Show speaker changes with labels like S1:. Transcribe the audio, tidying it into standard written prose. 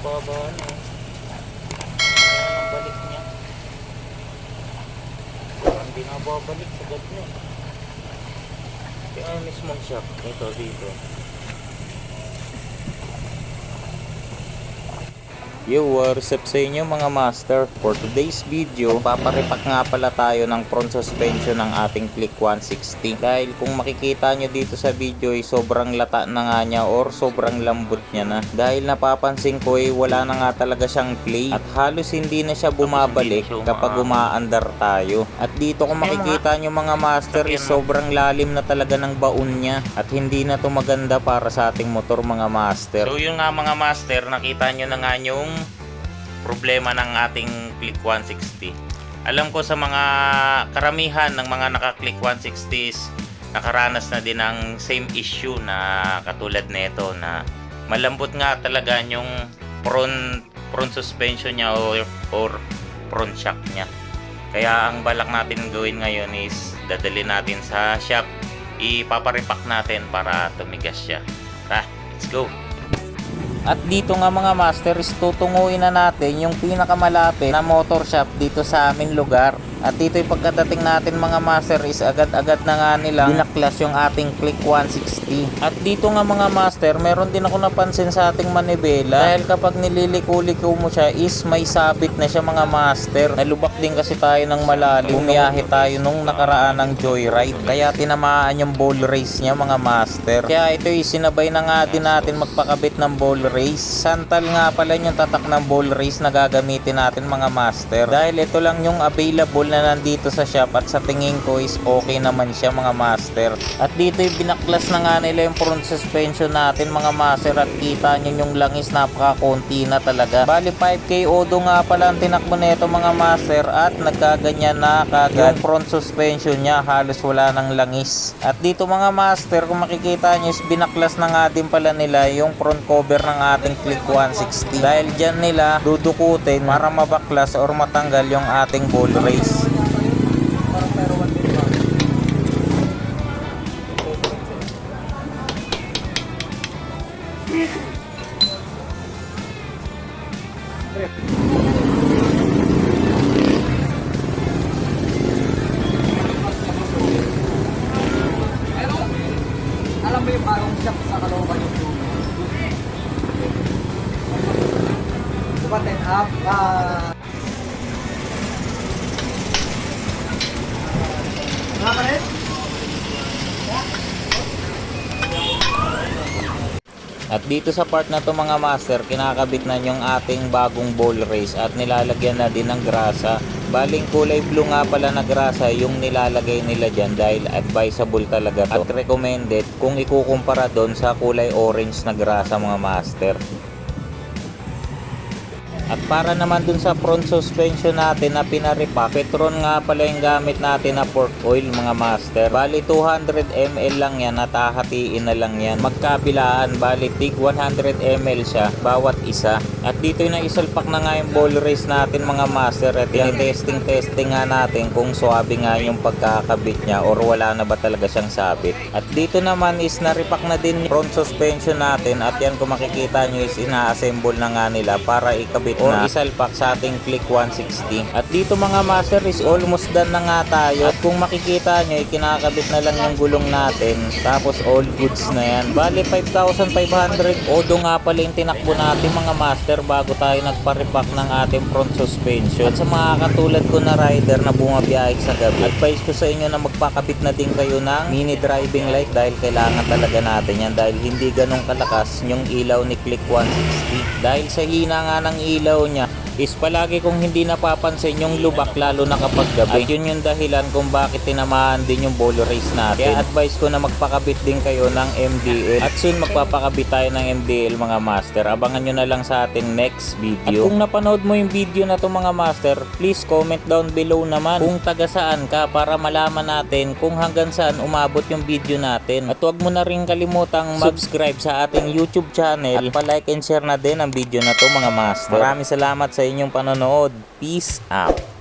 S1: baba na. Ayan ang balik niya. Hindi na babalik sa gad niya. Kaya mismong shock. Ito dito. Yo, what's up sa inyo mga master? For today's video, paparipak nga pala tayo ng front suspension ng ating Click 160. Dahil kung makikita nyo dito sa video ay sobrang lata na nga niya or sobrang lambot niya na. Dahil napapansin ko ay wala na nga talaga siyang play at halos hindi na siya bumabalik kapag umaandar tayo. At dito kung makikita nyo mga master ay sobrang lalim na talaga ng baon niya at hindi na to maganda para sa ating motor mga master. So yun nga mga master, nakita nyo na nga yung problema ng ating Click 160. Alam ko sa mga karamihan ng mga naka-Click 160s nakaranas na din ng same issue na katulad nito na malambot nga talaga yung front suspension niya or front shock niya. Kaya ang balak natin gawin ngayon is dadalhin natin sa shop, ipaparipak natin para tumigas siya. Tara, let's go! At dito nga mga master is tutunguin na natin yung pinakamalapit na motor shop dito sa aming lugar. At dito yung pagkadating natin mga master is agad-agad na nga nila binaklas yung ating Click 160. At dito nga mga master, meron din ako napansin sa ating manibela. Dahil kapag nililiko-liko mo siya is may sabit na siya mga master. Nalubak din kasi tayo ng malalim. Bumiyahe tayo nung nakaraan ng joyride. Kaya tinamaan yung ball race niya mga master. Kaya ito is sinabay na nga din natin magpakabit ng ball race. Santal nga pala yung tatak ng ball race na gagamitin natin mga master. Dahil ito lang yung available na nandito sa shop at sa tingin ko is okay naman siya mga master. At dito yung binaklas na nga nila yung front suspension natin mga master at kita nyo yung langis napaka-konti na talaga. Bali 5K odo nga pala ang tinakbo nito mga master at nagkaganyan na kagad yung front suspension niya, halos wala ng langis. At dito mga master kung makikita nyo is binaklas na nga din pala nila yung front cover ng ating Click 160. Dahil dyan nila dudukutin para mabaklas or matanggal yung ating ball race.
S2: Alam mo yung parang shock sa kalooban yung tubig. Button up. Nga pa rin?
S1: At dito sa part na to mga master, kinakabit na yung ating bagong ball race at nilalagyan na din ng grasa. Baling kulay blue nga pala na grasa yung nilalagay nila dyan dahil advisable talaga to at recommended kung ikukumpara doon sa kulay orange na grasa mga master. At para naman dun sa front suspension natin na pinaripak, Petron nga pala yung gamit natin na fork oil mga master. Bali 200 ml lang yan at hahatiin na lang yan. Magkabilaan, bali tig 100 ml siya bawat isa. At dito yung naisalpak na nga yung ball race natin mga master. At yung testing nga natin kung swabe nga yung pagkakabit niya or wala na ba talaga siyang sabit. At dito naman is naripak na din yung front suspension natin at yan kung makikita nyo is ina-assemble na nga nila para ikabit o isalpak sa ating Click 160. At dito mga master is almost done na nga tayo. At kung makikita nyo, kinakabit na lang yung gulong natin. Tapos all goods na yan. Bali 5,500 odo nga pala yung tinakbo natin mga master bago tayo nagparipak ng ating front suspension. At sa mga katulad ko na rider na bumabiyahe sa gabi, advice ko sa inyo na magpakabit na din kayo ng mini driving light dahil kailangan talaga natin yan dahil hindi ganun kalakas yung ilaw ni Click 160. Dahil sa hina nga ng ilaw niya is palagi kong hindi napapansin yung lubak lalo na kapag gabi. At yun yung dahilan kung bakit tinamaan din yung ball race natin. Kaya advice ko na magpakabit din kayo ng MDL. At soon magpapakabit tayo ng MDL mga master. Abangan nyo na lang sa ating next video. At kung napanood mo yung video na to mga master, please comment down below naman kung taga saan ka para malaman natin kung hanggang saan umabot yung video natin. At huwag mo na rin kalimutang subscribe sa ating YouTube channel at pa-like and share na din ang video na to mga master. Maraming salamat sa inyong panonood. Peace out.